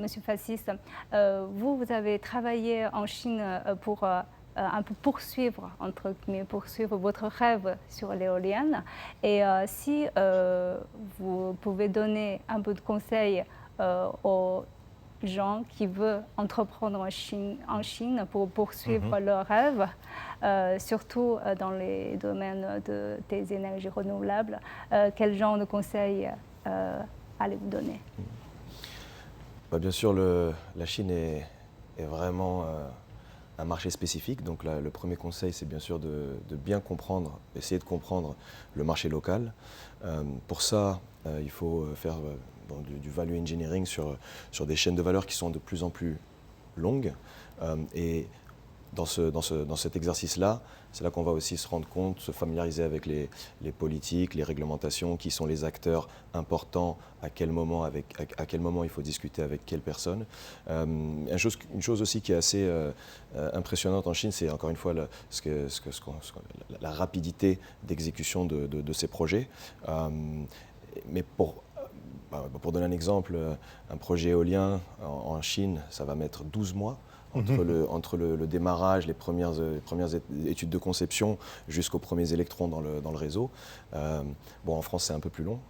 Monsieur Fassis, vous avez travaillé en Chine pour un peu poursuivre, entre guillemets, poursuivre votre rêve sur l'éolienne. Et si vous pouvez donner un peu de conseils aux gens qui veulent entreprendre en Chine pour poursuivre leurs rêves, surtout dans les domaines des énergies renouvelables, quel genre de conseils allez-vous donner? Bah, bien sûr, la Chine est vraiment un marché spécifique. Donc le premier conseil, c'est bien sûr de bien comprendre, essayer de comprendre le marché local. Pour ça, il faut faire du value engineering sur des chaînes de valeur qui sont de plus en plus longues. Et dans cet exercice-là, c'est là qu'on va aussi se rendre compte, se familiariser avec les politiques, les réglementations, qui sont les acteurs importants, à quel moment il faut discuter avec quelle personne. Une chose aussi qui est assez impressionnante en Chine, c'est encore une fois la rapidité d'exécution de ces projets. Mais pour donner un exemple, un projet éolien en Chine, ça va mettre 12 mois entre le démarrage, les premières études de conception jusqu'aux premiers électrons dans le réseau. En France, c'est un peu plus long,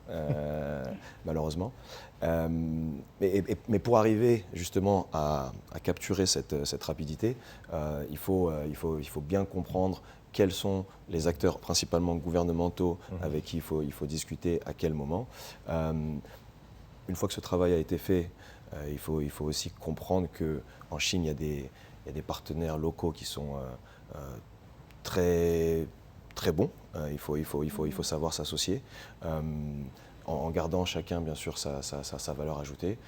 malheureusement. Mais pour arriver justement à capturer cette rapidité, il faut bien comprendre quels sont les acteurs principalement gouvernementaux avec qui il faut discuter à quel moment. Une fois que ce travail a été fait, il faut aussi comprendre qu'en Chine, il y a des partenaires locaux qui sont très, très bons. Il faut savoir s'associer en gardant chacun, bien sûr, sa valeur ajoutée.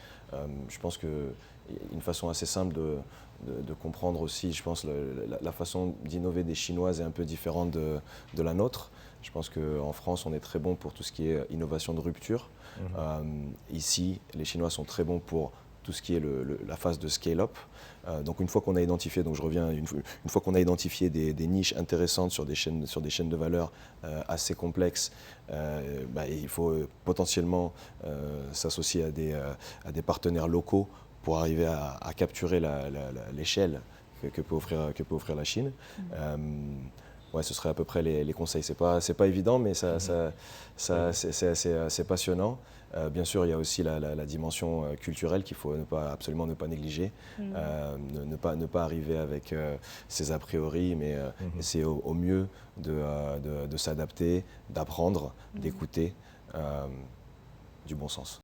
Je pense qu'une façon assez simple de comprendre aussi, je pense, la façon d'innover des Chinoises est un peu différente de la nôtre. Je pense qu'en France, on est très bon pour tout ce qui est innovation de rupture. Ici, les Chinois sont très bons pour tout ce qui est la phase de scale-up. Donc une fois qu'on a identifié, une fois qu'on a identifié des niches intéressantes sur des chaînes de valeur assez complexes, il faut potentiellement s'associer à des partenaires locaux pour arriver à capturer l'échelle que peut offrir la Chine. Ouais, ce serait à peu près les conseils. C'est pas évident, mais c'est assez passionnant. Bien sûr, il y a aussi la dimension culturelle qu'il faut absolument ne pas négliger. Ne pas arriver avec ses a priori, mais essayer au mieux de s'adapter, d'apprendre, d'écouter du bon sens.